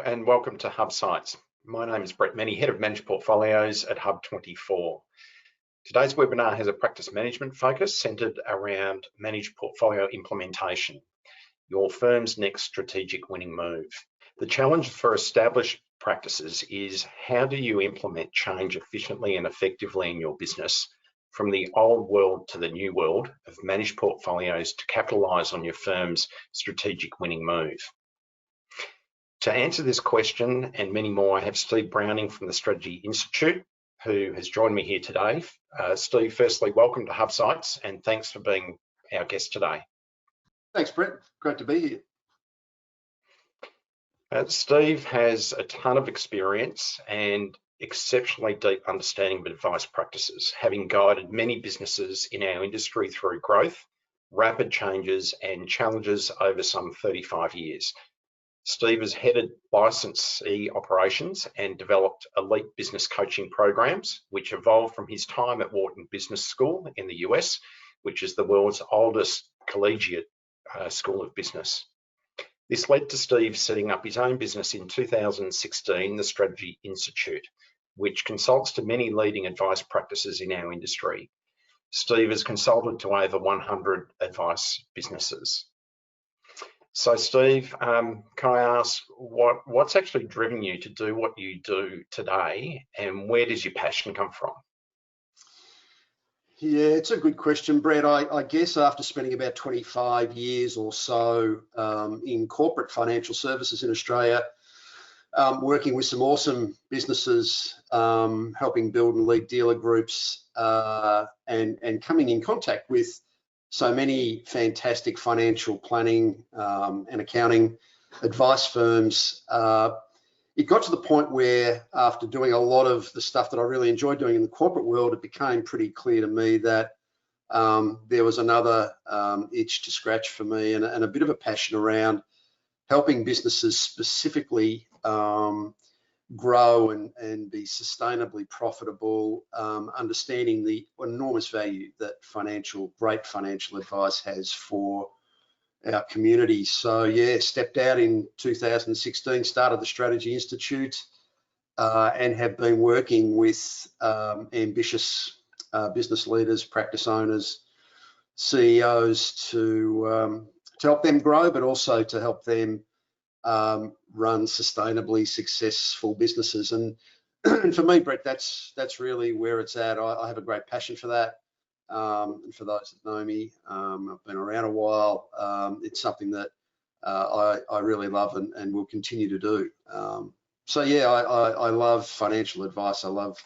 and welcome to Hub Sites. My name is Brett Menny, Head of Managed Portfolios at Hub24. Today's webinar has a practice management focus centered around managed portfolio implementation, your firm's next strategic winning move. The challenge for established practices is, how do you implement change efficiently and effectively in your business from the old world to the new world of managed portfolios to capitalize on your firm's strategic winning move? To answer this question and many more, I have Steve Browning from the Strategy Institute, who has joined me here today. Steve, firstly, welcome to Hub Sites and thanks for being our guest today. Thanks, Brett. Great to be here. Steve has a ton of experience and exceptionally deep understanding of advice practices, having guided many businesses in our industry through growth, rapid changes and challenges over some 35 years. Steve has headed licensee operations and developed elite business coaching programs, which evolved from his time at Wharton Business School in the US, which is the world's oldest collegiate school of business. This led to Steve setting up his own business in 2016, the Strategy Institute, which consults to many leading advice practices in our industry. Steve has consulted to over 100 advice businesses. So Steve, can I ask what's actually driven you to do what you do today, and where does your passion come from? Yeah, it's a good question, Brett. I guess after spending about 25 years or so in corporate financial services in Australia, working with some awesome businesses, helping build and lead dealer groups, and coming in contact with so many fantastic financial planning and accounting advice firms, it got to the point where, after doing a lot of the stuff that I really enjoyed doing in the corporate world, it became pretty clear to me that there was another itch to scratch for me, and a bit of a passion around helping businesses specifically grow and be sustainably profitable, understanding the enormous value that great financial advice has for our community. So yeah, stepped out in 2016, started the Strategy Institute, and have been working with ambitious business leaders, practice owners, CEOs to help them grow, but also to help them run sustainably successful businesses. And for me, Brett, that's really where it's at. I have a great passion for that. And for those that know me, I've been around a while. It's something that I really love and will continue to do. So yeah, I love financial advice. I love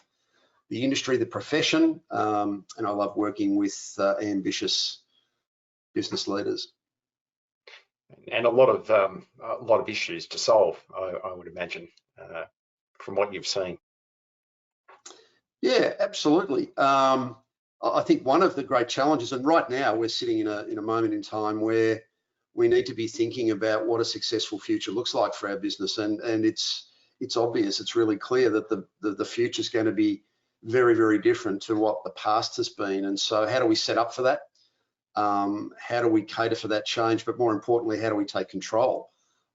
the industry, the profession, and I love working with ambitious business leaders. And a lot of issues to solve, I would imagine, from what you've seen. Yeah, absolutely. I think one of the great challenges, and right now we're sitting in a moment in time where we need to be thinking about what a successful future looks like for our business, and it's obvious, it's really clear that the future is going to be very, very different to what the past has been. And so, how do we set up for that? How do we cater for that change? But more importantly, how do we take control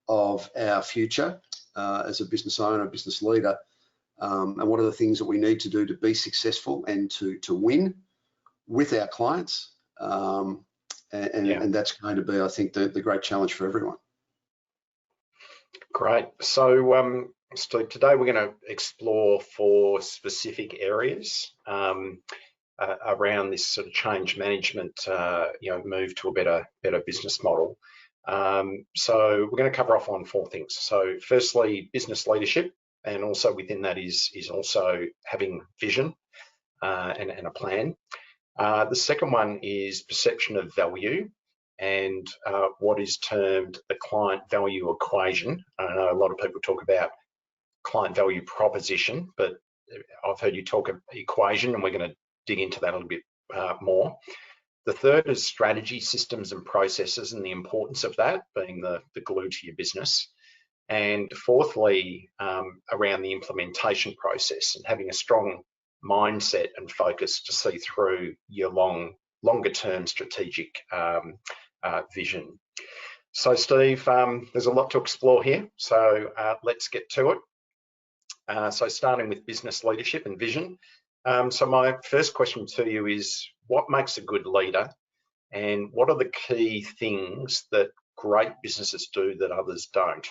of our future as a business owner, business leader? And what are the things that we need to do to be successful and to win with our clients? And that's going to be, I think, the great challenge for everyone. Great. So, Steve, today we're going to explore 4 specific areas around this sort of change management, move to a better business model. So we're going to cover off on 4 things. So firstly, business leadership, and also within that is also having vision and a plan. The second one is perception of value and what is termed the client value equation. I know a lot of people talk about client value proposition, but I've heard you talk of equation, and we're going to dig into that a little bit more. The third is strategy, systems and processes, and the importance of that being the glue to your business. And fourthly, around the implementation process and having a strong mindset and focus to see through your longer term strategic vision. So Steve, there's a lot to explore here, so let's get to it. So starting with business leadership and vision. So my first question to you is, what makes a good leader, and what are the key things that great businesses do that others don't?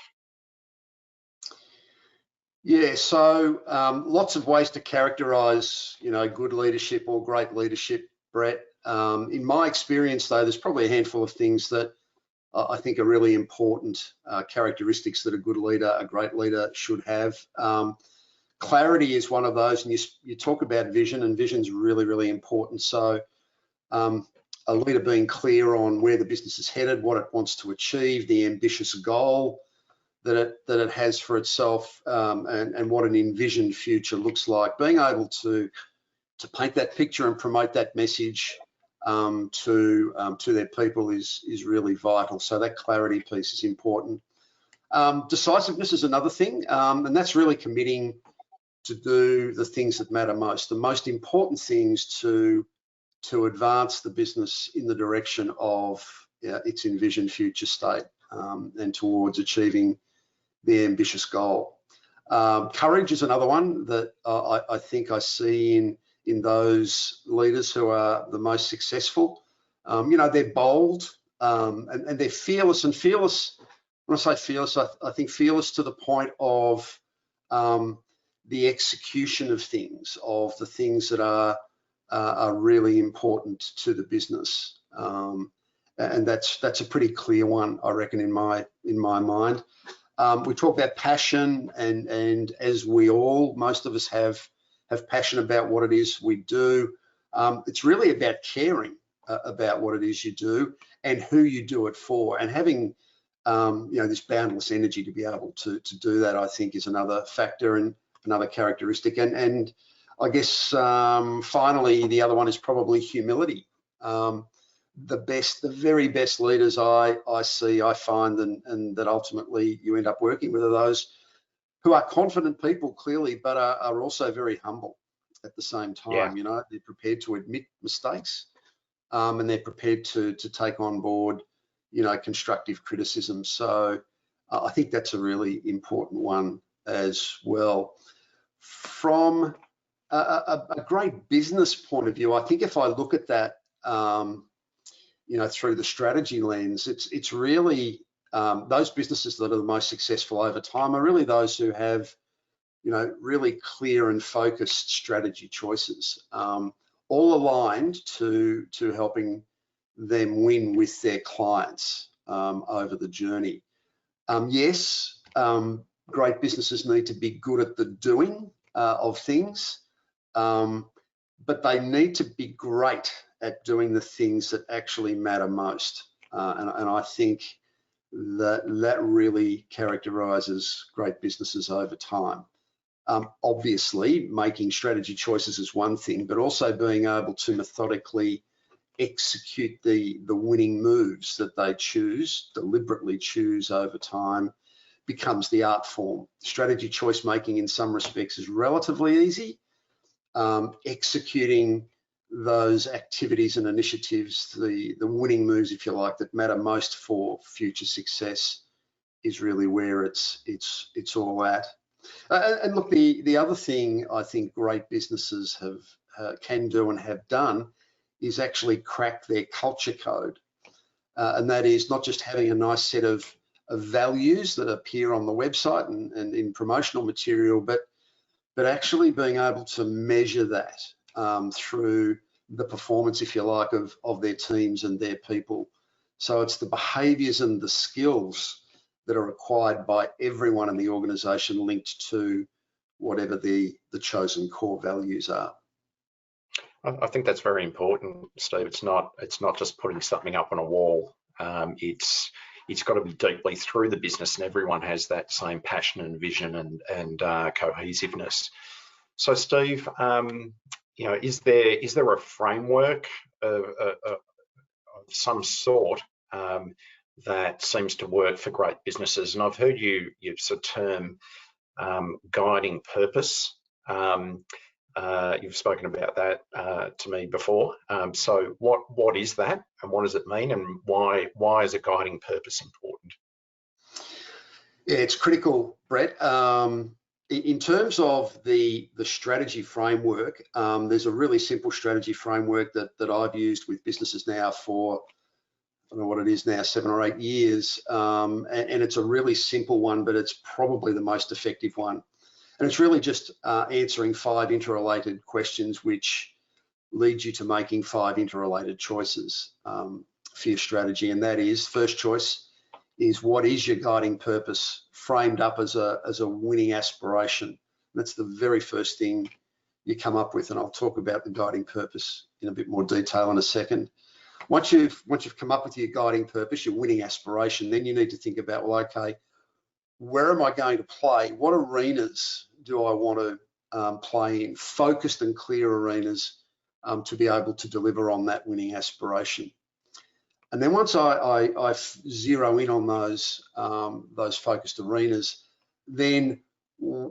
Yeah, so lots of ways to characterize, good leadership or great leadership, Brett. In my experience, though, there's probably a handful of things that I think are really important characteristics that a good leader, a great leader should have. Clarity is one of those, and you talk about vision, and vision's really, really important. So a leader being clear on where the business is headed, what it wants to achieve, the ambitious goal that it has for itself, and what an envisioned future looks like. Being able to paint that picture and promote that message to their people is really vital. So that clarity piece is important. Decisiveness is another thing, and that's really committing to do the things that matter most, the most important things to advance the business in the direction of its envisioned future state, and towards achieving the ambitious goal. Courage is another one that I think I see in those leaders who are the most successful. They're bold, and they're fearless. And fearless, when I say fearless, I think fearless to the point of the execution of things, of the things that are really important to the business. And that's a pretty clear one, I reckon, in my mind. We talk about passion, and as most of us have passion about what it is we do. It's really about caring about what it is you do and who you do it for, and having this boundless energy to be able to do that, I think, is another factor and another characteristic. And I guess finally, the other one is probably humility. The very best leaders I see, I find, and that ultimately you end up working with, are those who are confident people, clearly, but are also very humble at the same time. Yeah. They're prepared to admit mistakes, and they're prepared to take on board, constructive criticism. So I think that's a really important one as well. From a great business point of view, I think if I look at that, through the strategy lens, it's really those businesses that are the most successful over time are really those who have, really clear and focused strategy choices, all aligned to helping them win with their clients over the journey. Yes, great businesses need to be good at the doing of things, but they need to be great at doing the things that actually matter most. And I think that really characterizes great businesses over time. Obviously, making strategy choices is one thing, but also being able to methodically execute the winning moves that they deliberately choose over time, becomes the art form. Strategy choice making in some respects is relatively easy. Executing those activities and initiatives, the winning moves, if you like, that matter most for future success, is really where it's all at. And look, the other thing I think great businesses can do and have done is actually crack their culture code, and that is not just having a nice set of values that appear on the website and in promotional material, but actually being able to measure that through the performance, if you like, of their teams and their people. So it's the behaviours and the skills that are required by everyone in the organisation linked to whatever the chosen core values are. I think that's very important, Steve. It's not just putting something up on a wall. It's got to be deeply through the business, and everyone has that same passion and vision and cohesiveness. So, Steve, is there a framework of some sort that seems to work for great businesses? And I've heard you sort of term guiding purpose. You've spoken about that to me before. So what is that, and what does it mean, and why is a guiding purpose important? Yeah, it's critical, Brett. In terms of the strategy framework, there's a really simple strategy framework that I've used with businesses now for, I don't know what it is now, 7 or 8 years, and it's a really simple one, but it's probably the most effective one. And it's really just answering 5 interrelated questions which lead you to making 5 interrelated choices for your strategy. And that is, first choice is, what is your guiding purpose, framed up as a winning aspiration? That's the very first thing you come up with, and I'll talk about the guiding purpose in a bit more detail in a second. Once you've come up with your guiding purpose, your winning aspiration, then you need to think about, well, okay, where am I going to play? What arenas do I want to play in? Focused and clear arenas to be able to deliver on that winning aspiration. And then once I zero in on those focused arenas, then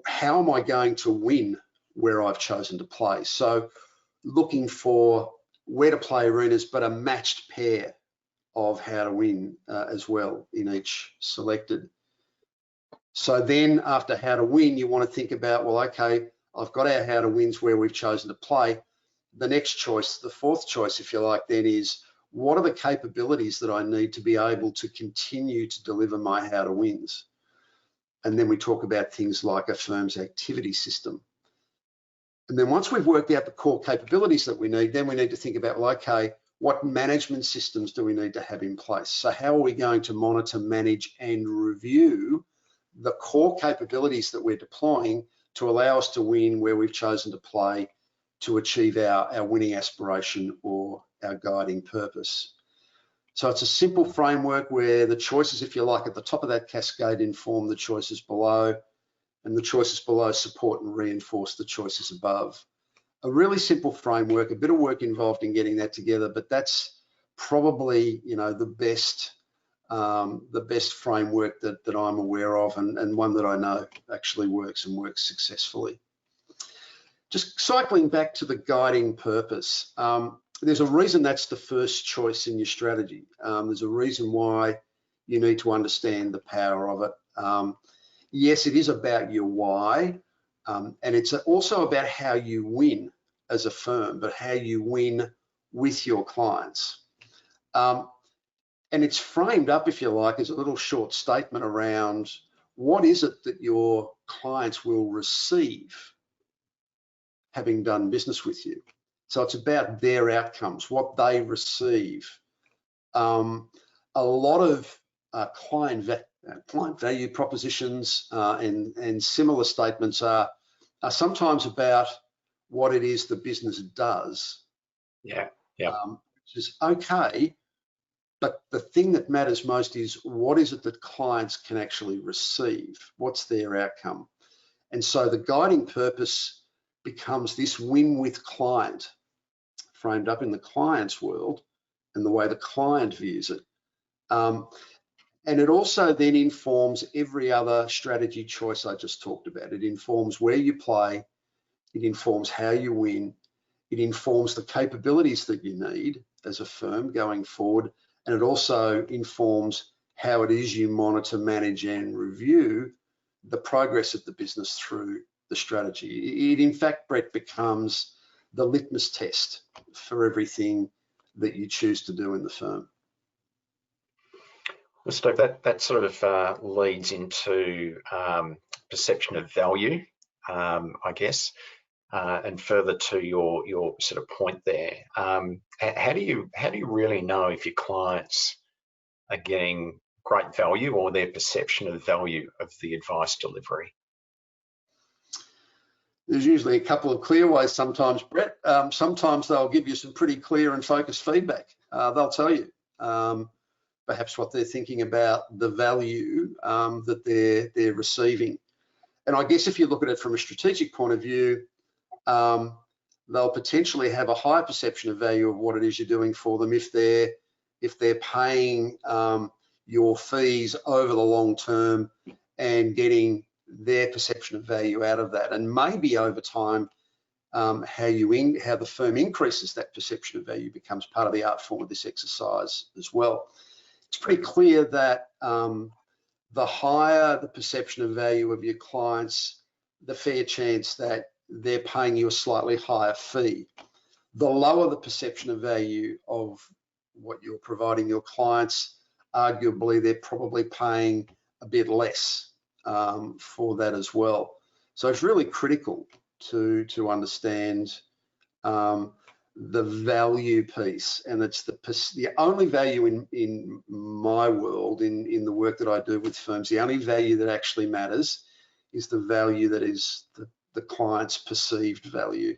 how am I going to win where I've chosen to play? So looking for where to play arenas, but a matched pair of how to win as well in each selected. So then after how to win, you want to think about, well, okay, I've got our how to wins where we've chosen to play. The next choice, the fourth choice, if you like, then is, what are the capabilities that I need to be able to continue to deliver my how to wins? And then we talk about things like a firm's activity system. And then once we've worked out the core capabilities that we need, then we need to think about, well, okay, what management systems do we need to have in place? So how are we going to monitor, manage, and review the core capabilities that we're deploying to allow us to win where we've chosen to play, to achieve our winning aspiration or our guiding purpose? So it's a simple framework where the choices, if you like, at the top of that cascade inform the choices below, and the choices below support and reinforce the choices above. A really simple framework, a bit of work involved in getting that together, but that's probably, you know, the best framework that I'm aware of, and one that I know actually works and works successfully. Just cycling back to the guiding purpose, there's a reason that's the first choice in your strategy. There's a reason why you need to understand the power of it. Yes, it is about your why, and it's also about how you win as a firm, but how you win with your clients. And it's framed up, if you like, as a little short statement around what is it that your clients will receive having done business with you. So it's about their outcomes, what they receive. A lot of client value propositions and similar statements are sometimes about what it is the business does. Yeah. Which is okay, but the thing that matters most is, what is it that clients can actually receive? What's their outcome? And so the guiding purpose becomes this win with client, framed up in the client's world and the way the client views it. And it also then informs every other strategy choice I just talked about. It informs where you play, it informs how you win, it informs the capabilities that you need as a firm going forward, and it also informs how it is you monitor, manage, and review the progress of the business through the strategy. It, in fact, Brett, becomes the litmus test for everything that you choose to do in the firm. Well, Steve, that sort of leads into perception of value, I guess, and further to your sort of point there. How do you really know if your clients are getting great value or their perception of value of the advice delivery? There's usually a couple of clear ways sometimes, Brett. Sometimes they'll give you some pretty clear and focused feedback. They'll tell you perhaps what they're thinking about the value that they're receiving. And I guess if you look at it from a strategic point of view, they'll potentially have a higher perception of value of what it is you're doing for them if they're paying your fees over the long term and getting their perception of value out of that. And maybe over time, how the firm increases that perception of value becomes part of the art form of this exercise as well. It's pretty clear that the higher the perception of value of your clients, the fair chance that they're paying you a slightly higher fee. The lower the perception of value of what you're providing your clients, arguably they're probably paying a bit less for that as well. So it's really critical to understand the value piece, and it's the only value in my world, in the work that I do with firms, the only value that actually matters is the value that is the client's perceived value.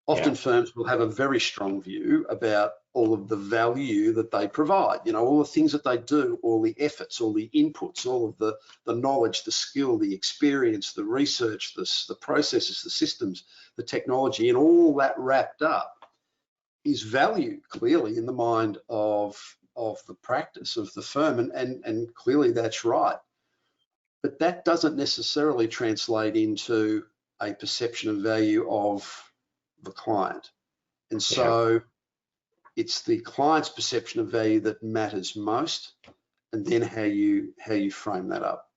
Often firms will have a very strong view about all of the value that they provide, you know, all the things that they do, all the efforts, all the inputs, all of the knowledge, the skill, the experience, the research, the processes, the systems, the technology, and all that wrapped up is value clearly in the mind of the practice of the firm, and clearly that's right. But that doesn't necessarily translate into a perception of value of the client. And so it's the client's perception of value that matters most, and then how you frame that up.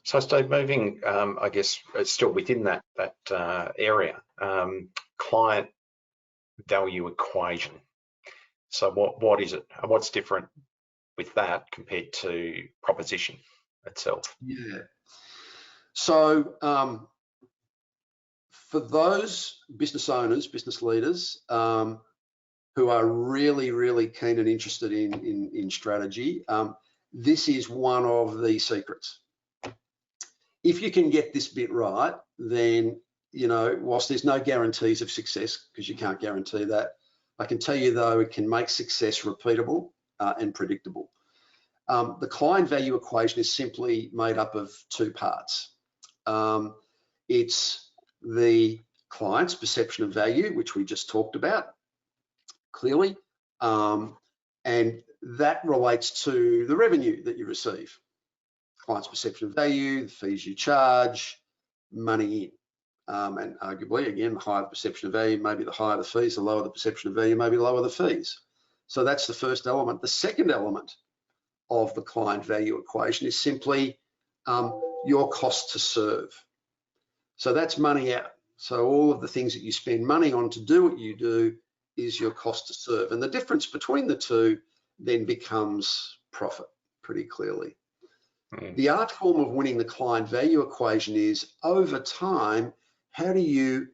So Steve, moving, I guess it's still within that area, client value equation. So what is it? What's different with that compared to proposition itself? Yeah. So for those business owners, business leaders who are really, really keen and interested in strategy, this is one of the secrets. If you can get this bit right, then, you know, whilst there's no guarantees of success, because you can't guarantee that, I can tell you though, it can make success repeatable and predictable. The client value equation is simply made up of two parts. It's the client's perception of value, which we just talked about clearly, and that relates to the revenue that you receive. Client's perception of value, the fees you charge, money in. And arguably, again, the higher the perception of value, maybe the higher the fees, the lower the perception of value, maybe lower the fees. So that's the first element. The second element of the client value equation is simply your cost to serve. So that's money out. So all of the things that you spend money on to do what you do is your cost to serve. And the difference between the two then becomes profit pretty clearly. The art form of winning the client value equation is, over time, how do you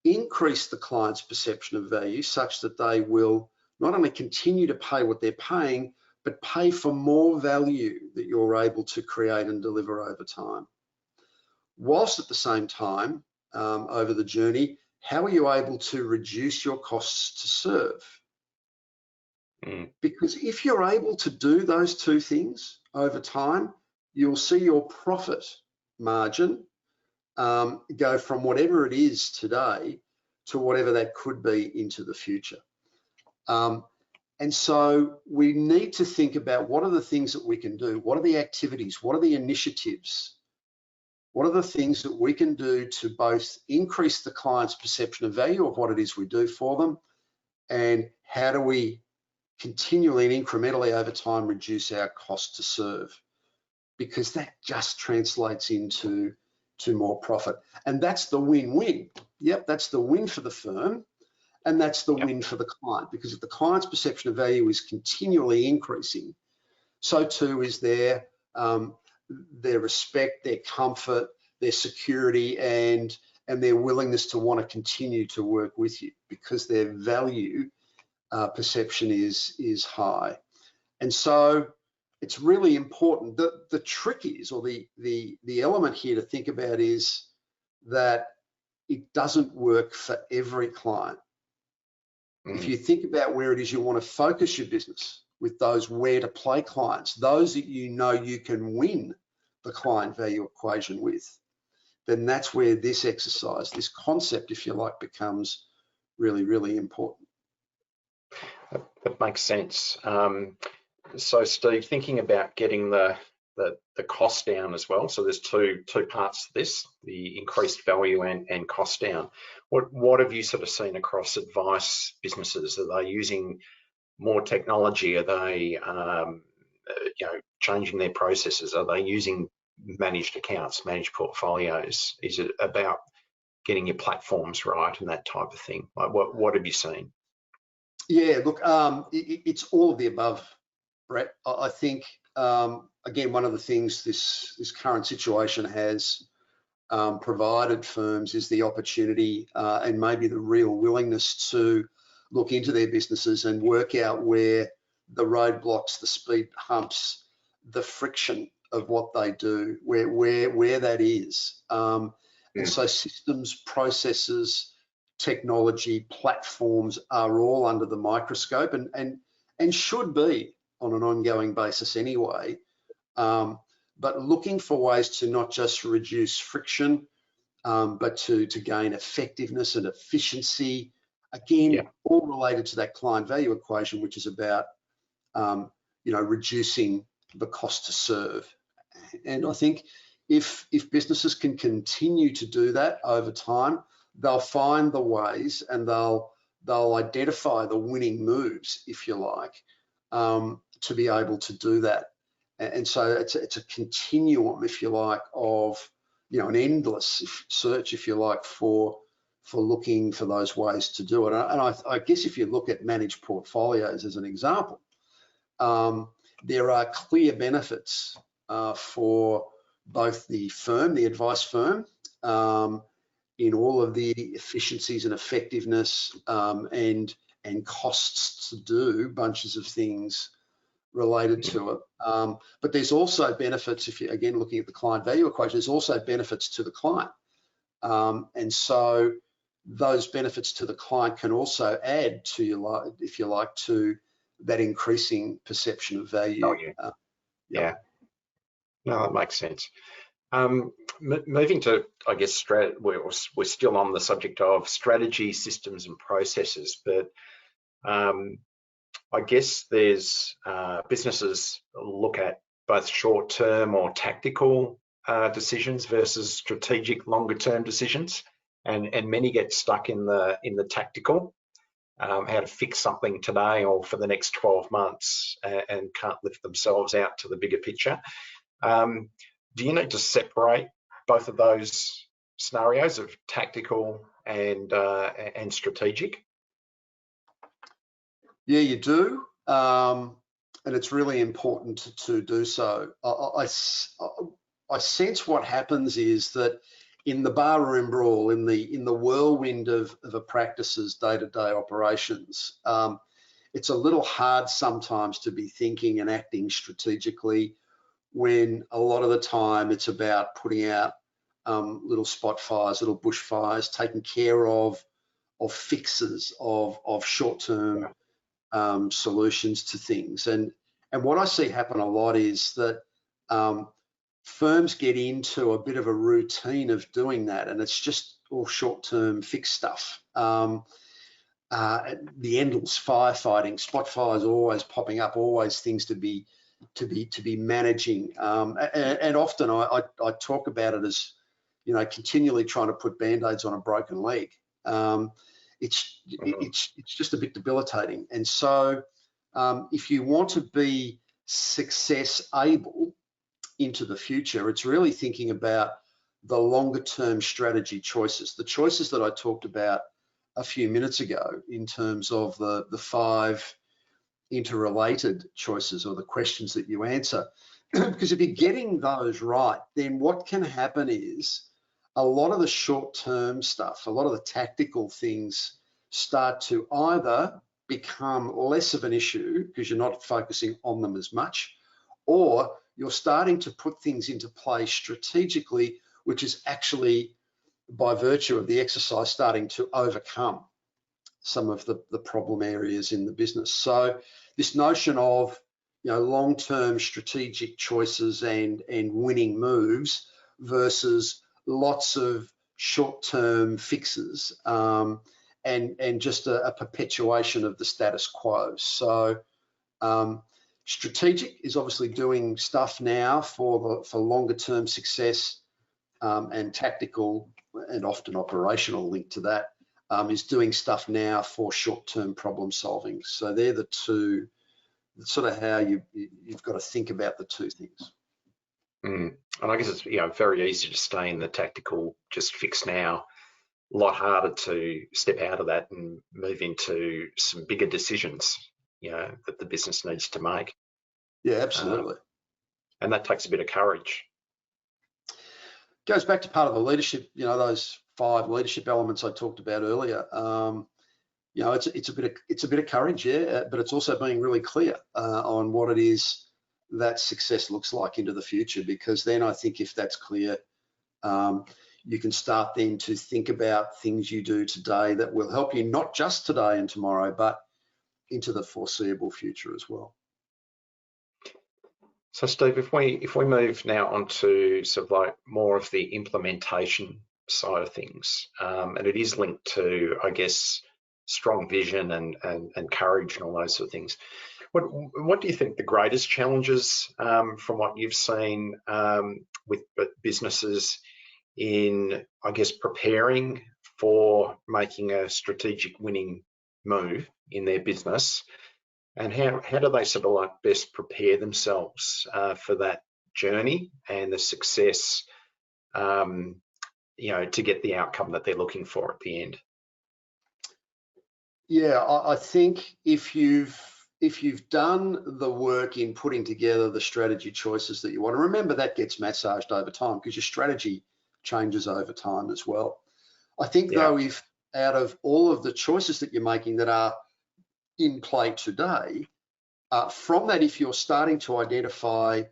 increase the client's perception of value such that they will not only continue to pay what they're paying, but pay for more value that you're able to create and deliver over time. Whilst at the same time, over the journey, how are you able to reduce your costs to serve? Because if you're able to do those two things over time, you'll see your profit margin go from whatever it is today to whatever that could be into the future. And so we need to think about what are the things that we can do, what are the activities, what are the initiatives, what are the things that we can do to both increase the client's perception of value of what it is we do for them, and how do we continually and incrementally over time reduce our cost to serve, because that just translates into more profit. And that's the win-win. Yep, that's the win for the firm, and that's the win for the client, because if the client's perception of value is continually increasing, so too is their respect, their comfort, their security, and their willingness to want to continue to work with you, because their value perception is high. And so it's really important. The trick is, or the element here to think about is that it doesn't work for every client. If you think about where it is you want to focus your business with those where to play clients, those that you know you can win the client value equation with, then that's where this exercise, this concept, if you like, becomes really, really important. That makes sense. So Steve, thinking about getting the cost down as well. So there's two parts to this: the increased value and cost down. What have you sort of seen across advice businesses? Are they using more technology? Are they changing their processes? Are they using managed accounts, managed portfolios? Is it about getting your platforms right and that type of thing? Like, what have you seen? Yeah, look, it's all of the above, Brett. I think, again, one of the things this current situation has provided firms is the opportunity and maybe the real willingness to look into their businesses and work out where the roadblocks, the speed humps, the friction of what they do, where that is. And so systems, processes, technology, platforms are all under the microscope and should be on an ongoing basis anyway. But looking for ways to not just reduce friction, but to gain effectiveness and efficiency, again, all related to that client value equation, which is about reducing the cost to serve. And I think if businesses can continue to do that over time, they'll find the ways and they'll identify the winning moves, if you like, to be able to do that. And so it's a continuum, if you like, of an endless search, if you like, for looking for those ways to do it. And I guess if you look at managed portfolios as an example, there are clear benefits for both the firm, the advice firm, in all of the efficiencies and effectiveness and costs to do bunches of things related to it. But there's also benefits, if you're again looking at the client value equation, there's also benefits to the client. And so those benefits to the client can also add to, if you like, to that increasing perception of value. Oh, yeah. No, that makes sense. Moving to, I guess, we're still on the subject of strategy, systems, and processes, but I guess there's businesses look at both short-term or tactical decisions versus strategic, longer-term decisions, and many get stuck in the tactical, how to fix something today or for the next 12 months, and can't lift themselves out to the bigger picture. Do you need to separate both of those scenarios of tactical and strategic? Yeah, you do, and it's really important to do so. I sense what happens is that in the barroom brawl, in the whirlwind of a practice's day-to-day operations, it's a little hard sometimes to be thinking and acting strategically when a lot of the time it's about putting out little spot fires, little bush fires, taking care of fixes, of short-term solutions to things. And what I see happen a lot is that firms get into a bit of a routine of doing that, and it's just all short-term fix stuff. The endless firefighting, spot fires always popping up, always things to be managing. And often I talk about it as, continually trying to put band-aids on a broken leg. It's just a bit debilitating. And so if you want to be success able into the future, it's really thinking about the longer term strategy choices, the choices that I talked about a few minutes ago in terms of the 5 interrelated choices or the questions that you answer. Because if you're getting those right, then what can happen is a lot of the short-term stuff, a lot of the tactical things start to either become less of an issue because you're not focusing on them as much, or you're starting to put things into play strategically, which is actually, by virtue of the exercise, starting to overcome some of the problem areas in the business. So this notion of long-term strategic choices and winning moves versus lots of short-term fixes and just a perpetuation of the status quo. So strategic is obviously doing stuff now for longer-term success, and tactical and often operational linked to that is doing stuff now for short-term problem solving. So they're the two sort of how you've got to think about the two things. And I guess it's very easy to stay in the tactical, just fix now. A lot harder to step out of that and move into some bigger decisions, that the business needs to make. Yeah, absolutely. And that takes a bit of courage. Goes back to part of the leadership, those 5 leadership elements I talked about earlier. It's a bit of courage, yeah, but it's also being really clear on what it is that success looks like into the future, because then I think if that's clear, you can start then to think about things you do today that will help you not just today and tomorrow, but into the foreseeable future as well. So Steve, if we move now onto sort of like more of the implementation side of things, and it is linked to, I guess, strong vision and courage and all those sort of things. What do you think the greatest challenges from what you've seen with businesses in, I guess, preparing for making a strategic winning move in their business, and how do they sort of like best prepare themselves for that journey and the success, to get the outcome that they're looking for at the end? Yeah, I think if you've done the work in putting together the strategy choices that you want to, remember that gets massaged over time because your strategy changes over time as well. I think though, if out of all of the choices that you're making that are in play today, from that, if you're starting to identify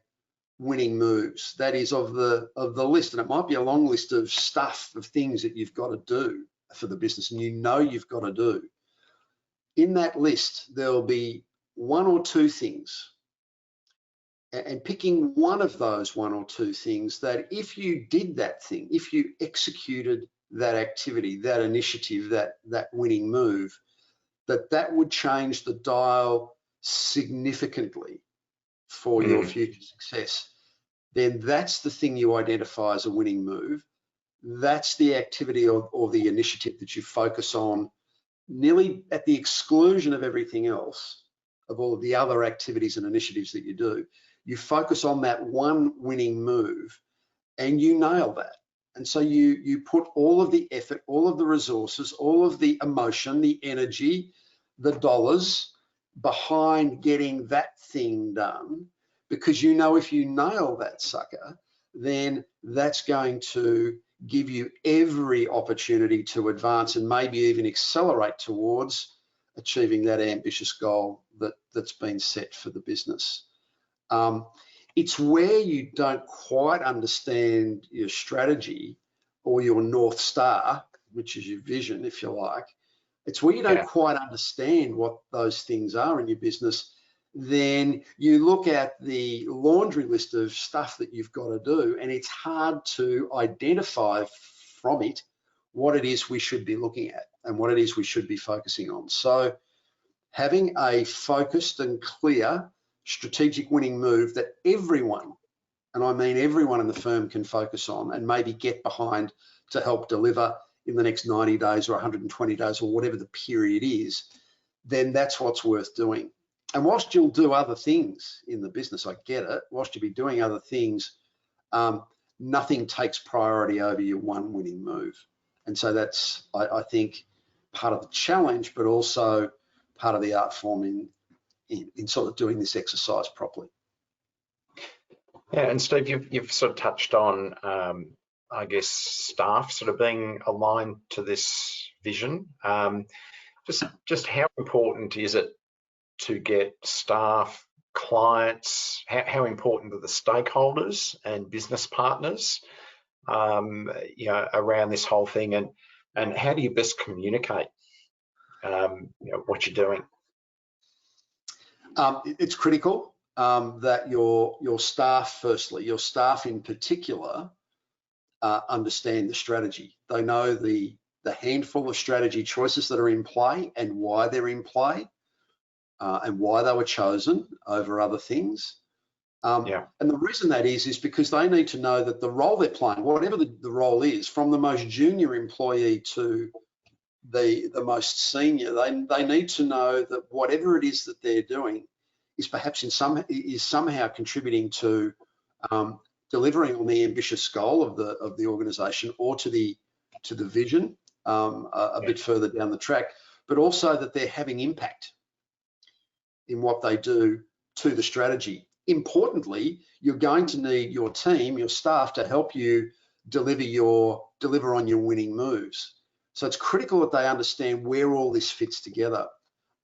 winning moves, that is of the list, and it might be a long list of stuff, of things that you've got to do for the business, and you've got to do. In that list, there'll be 1 or 2 things, and picking one of those 1 or 2 things that if you did that thing, if you executed that activity, that initiative, that winning move, that would change the dial significantly for your future success, then that's the thing you identify as a winning move. That's the activity or the initiative that you focus on, nearly at the exclusion of everything else, of all of the other activities and initiatives that you do. You focus on that one winning move and you nail that. And so you put all of the effort, all of the resources, all of the emotion, the energy, the dollars behind getting that thing done, because if you nail that sucker, then that's going to give you every opportunity to advance and maybe even accelerate towards achieving that ambitious goal that's been set for the business. It's where you don't quite understand your strategy or your North Star, which is your vision, if you like. It's where you don't quite understand what those things are in your business. Then you look at the laundry list of stuff that you've got to do, and it's hard to identify from it what it is we should be looking at and what it is we should be focusing on. So having a focused and clear strategic winning move that everyone, and I mean everyone in the firm, can focus on and maybe get behind to help deliver in the next 90 days or 120 days or whatever the period is, then that's what's worth doing. And whilst you'll do other things in the business, I get it, whilst you'll be doing other things, nothing takes priority over your one winning move. And so that's, I think, part of the challenge, but also part of the art form in sort of doing this exercise properly. Yeah, and Steve, you've sort of touched on, I guess, staff sort of being aligned to this vision. Just how important is it to get staff, clients, how important are the stakeholders and business partners, around this whole thing, and how do you best communicate, what you're doing? It's critical that your staff, firstly, your staff in particular, understand the strategy. They know the handful of strategy choices that are in play and why they're in play, and why they were chosen over other things. And the reason that is because they need to know that the role they're playing, whatever the role is, from the most junior employee to the most senior, they need to know that whatever it is that they're doing is perhaps somehow contributing to delivering on the ambitious goal of the organisation, or to the vision a bit further down the track, but also that they're having impact in what they do to the strategy. Importantly, you're going to need your team, your staff, to help you deliver on your winning moves. So it's critical that they understand where all this fits together.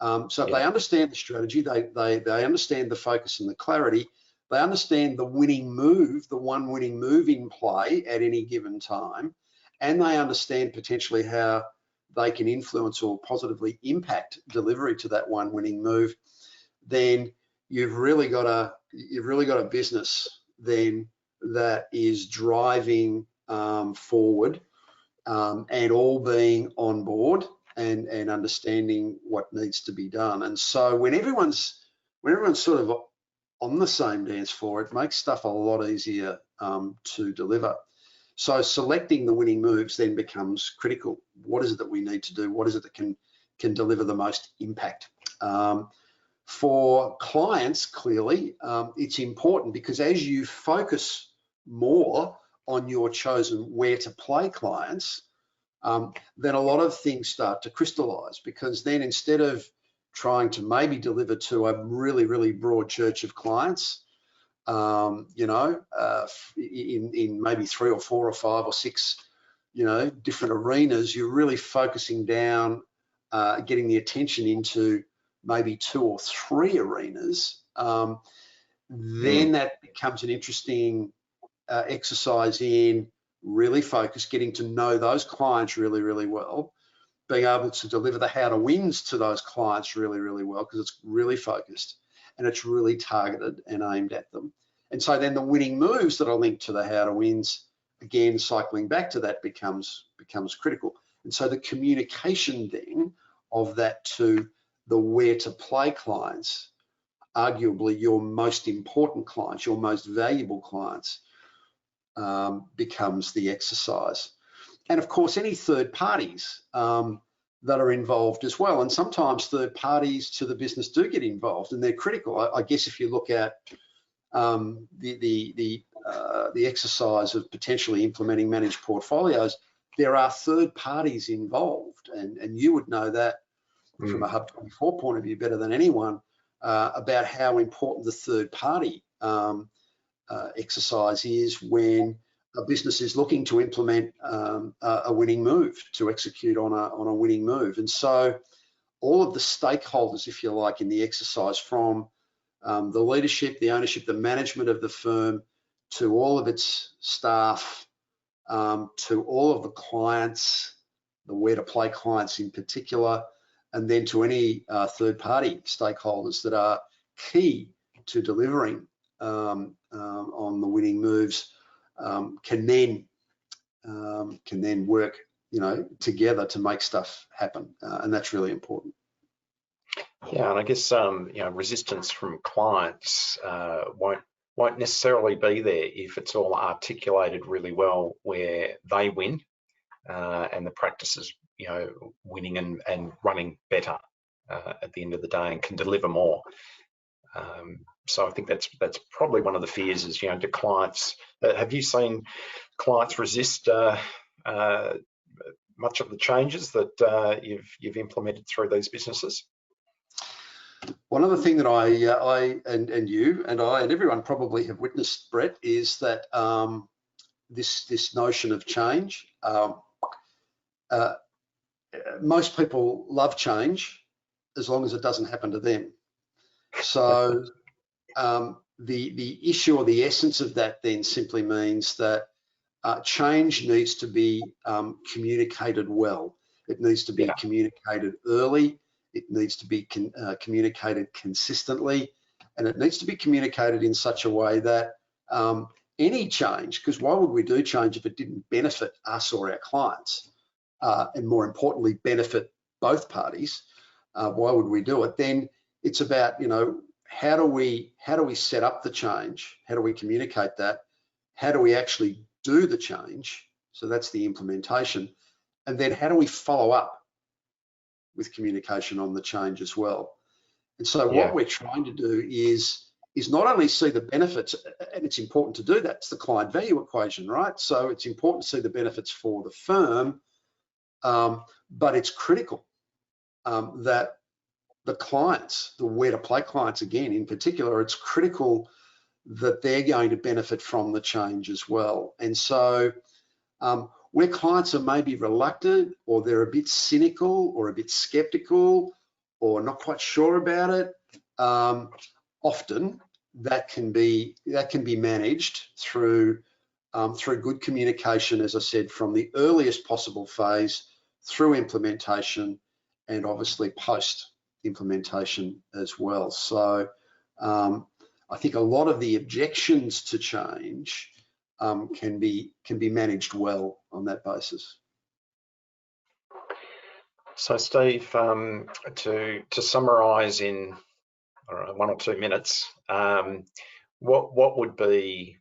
So if they understand the strategy, they understand the focus and the clarity, they understand the winning move, the one winning move in play at any given time, and they understand potentially how they can influence or positively impact delivery to that one winning move, then you've really got a business then that is driving forward, and all being on board and understanding what needs to be done. And so when everyone's sort of on the same dance floor, it makes stuff a lot easier to deliver. So selecting the winning moves then becomes critical. What is it that we need to do? What is it that can deliver the most impact? For clients, clearly, it's important, because as you focus more on your chosen where to play clients, then a lot of things start to crystallize, because then instead of trying to maybe deliver to a really, really broad church of clients, in maybe 3 or 4 or 5 or 6, different arenas, you're really focusing down, getting the attention into maybe 2 or 3 arenas. Then that becomes an interesting exercise in really focus, getting to know those clients really, really well, being able to deliver the how to wins to those clients really, really well, because it's really focused and it's really targeted and aimed at them. And so then the winning moves that are linked to the how to wins, again, cycling back to that becomes critical. And so the communication then of that to the where to play clients, arguably your most important clients, your most valuable clients, becomes the exercise. And of course, any third parties that are involved as well. And sometimes third parties to the business do get involved, and they're critical. I guess if you look at the exercise of potentially implementing managed portfolios, there are third parties involved, and you would know that from a Hub24 point of view better than anyone, about how important the third party exercise is when a business is looking to implement a winning move, to execute on a winning move. And so all of the stakeholders, if you like, in the exercise, from the leadership, the ownership, the management of the firm, to all of its staff, to all of the clients, the where to play clients in particular, and then to any third-party stakeholders that are key to delivering on the winning moves, can then work, together to make stuff happen, and that's really important. Yeah, and I guess resistance from clients won't necessarily be there if it's all articulated really well, where they win and the practice is winning and running better at the end of the day, and can deliver more. So I think that's probably one of the fears is, do clients, have you seen clients resist much of the changes that you've implemented through these businesses? One other thing that I and you and I and everyone probably have witnessed, Brett, is that this notion of change. Most people love change as long as it doesn't happen to them. So the issue, or the essence of that, then simply means that change needs to be communicated well. It needs to be communicated early. It needs to be communicated consistently, and it needs to be communicated in such a way that any change, because why would we do change if it didn't benefit us or our clients, and more importantly, benefit both parties? Why would we do it? Then it's about, how do we set up the change? How do we communicate that? How do we actually do the change? So that's the implementation. And then how do we follow up with communication on the change as well? And so what we're trying to do is not only see the benefits, and it's important to do that, it's the client value equation, right? So it's important to see the benefits for the firm, but it's critical that the clients, the where to play clients again in particular, it's critical that they're going to benefit from the change as well. And so where clients are maybe reluctant, or they're a bit cynical or a bit skeptical or not quite sure about it, often that can be managed through good communication, as I said, from the earliest possible phase through implementation, and obviously post implementation as well. So I think a lot of the objections to change can be managed well on that basis. So Steve, to summarise in 1 or 2 minutes, what would be,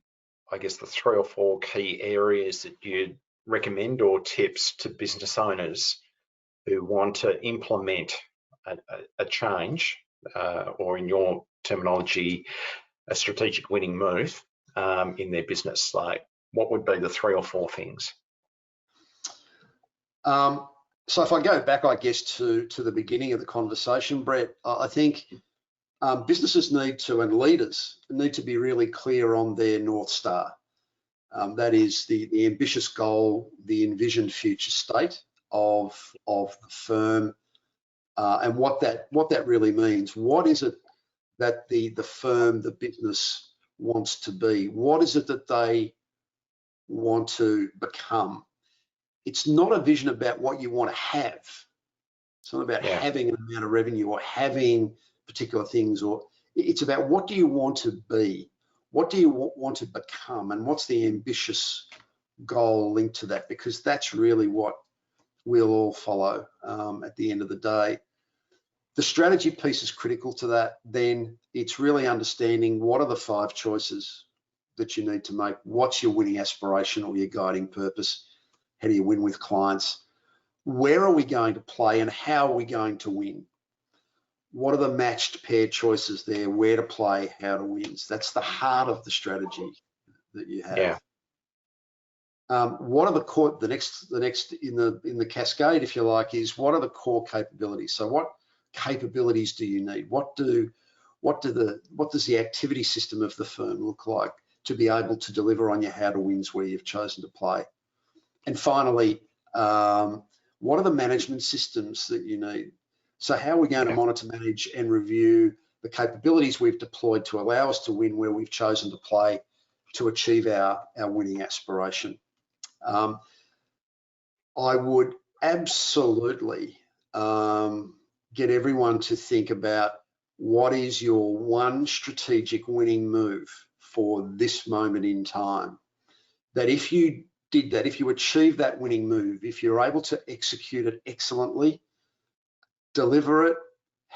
I guess, the 3 or 4 key areas that you'd recommend, or tips to business owners who want to implement a change, or in your terminology, a strategic winning move in their business? Like, what would be the 3 or 4 things? So if I go back, I guess, to the beginning of the conversation, Brett, I think businesses need to, and leaders need to be really clear on their North Star. That is the ambitious goal, the envisioned future state of the firm, and what that really means. What is it that the firm, the business wants to be? What is it that they want to become? It's not a vision about what you want to have. It's not about having an amount of revenue or having particular things, or it's about what do you want to be? What do you want to become? And what's the ambitious goal linked to that? Because that's really what we'll all follow at the end of the day. The strategy piece is critical to that. Then it's really understanding what are the 5 choices that you need to make. What's your winning aspiration or your guiding purpose? How do you win with clients? Where are we going to play, and how are we going to win? What are the matched pair choices there? Where to play, how to win? So that's the heart of the strategy that you have. What are the core? The next in the cascade, if you like, is what are the core capabilities? So what capabilities do you need? What does the activity system of the firm look like to be able to deliver on your how to wins where you've chosen to play? And finally, what are the management systems that you need? So how are we going to monitor, manage, and review the capabilities we've deployed to allow us to win where we've chosen to play to achieve our winning aspiration? I would absolutely get everyone to think about what is your one strategic winning move for this moment in time. That if you did that, if you achieve that winning move, if you're able to execute it excellently, deliver it,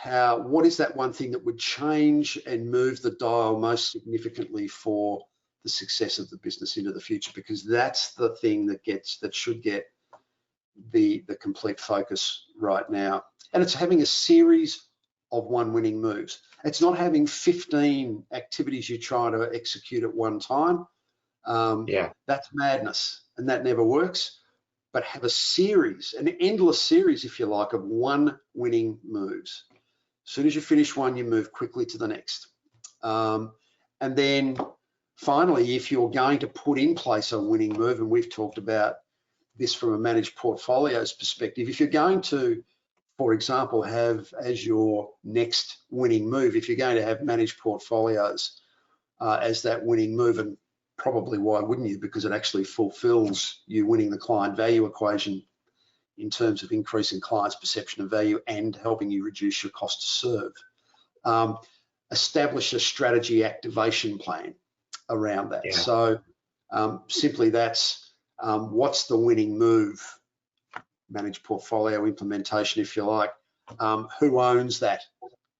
what is that one thing that would change and move the dial most significantly for the success of the business into the future? Because that's the thing that should get the complete focus right now. And it's having a series of one winning moves. It's not having 15 activities you try to execute at one time. That's madness, and that never works. But have a series, an endless series, if you like, of one winning moves. As soon as you finish one, you move quickly to the next. And then finally, if you're going to put in place a winning move, and we've talked about this from a managed portfolios perspective, if you're going to, for example, have as your next winning move, if you're going to have managed portfolios as that winning move, and probably why wouldn't you? Because it actually fulfills you winning the client value equation in terms of increasing clients' perception of value and helping you reduce your cost to serve. Establish a strategy activation plan around that. So simply that's what's the winning move, managed portfolio implementation, if you like, who owns that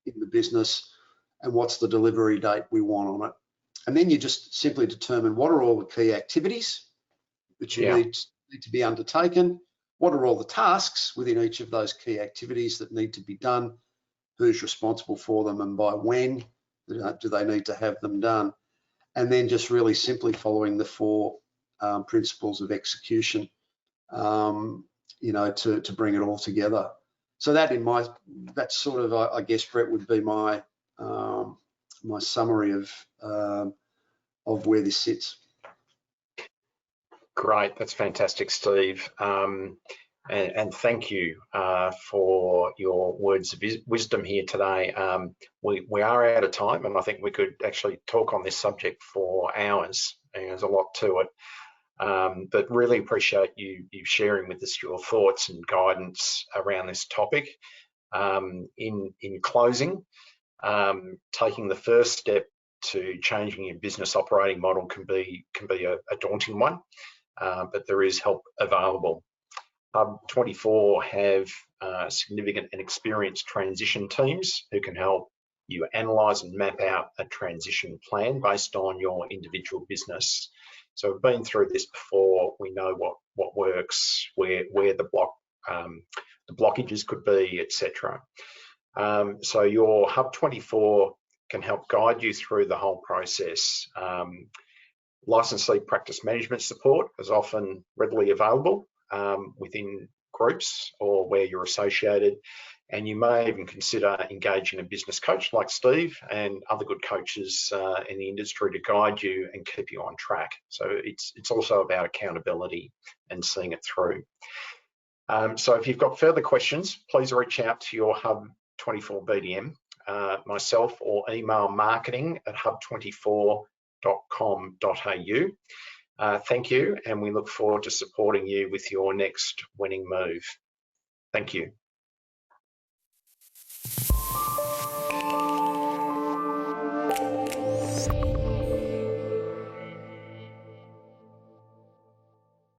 in the business, and what's the delivery date we want on it. And then you just simply determine what are all the key activities that you need to be undertaken, what are all the tasks within each of those key activities that need to be done, who's responsible for them and by when do they need to have them done. And then just really simply following the 4 principles of execution, to bring it all together. So that sort of, I guess, Brett, would be my my summary of where this sits. Great, that's fantastic, Steve. And thank you for your words of wisdom here today. We are out of time, and I think we could actually talk on this subject for hours. And there's a lot to it. But really appreciate you sharing with us your thoughts and guidance around this topic. In closing, taking the first step to changing your business operating model can be a daunting one, but there is help available. Hub24 have significant and experienced transition teams who can help you analyse and map out a transition plan based on your individual business. So we've been through this before. We know what works, where the blockages could be, etc. So your Hub24 can help guide you through the whole process. Licensee practice management support is often readily available within groups or where you're associated, and you may even consider engaging a business coach like Steve and other good coaches in the industry to guide you and keep you on track. So it's also about accountability and seeing it through. So if you've got further questions, please reach out to your Hub24 BDM, myself, or email marketing@hub24.com.au. Thank you, and we look forward to supporting you with your next winning move. Thank you.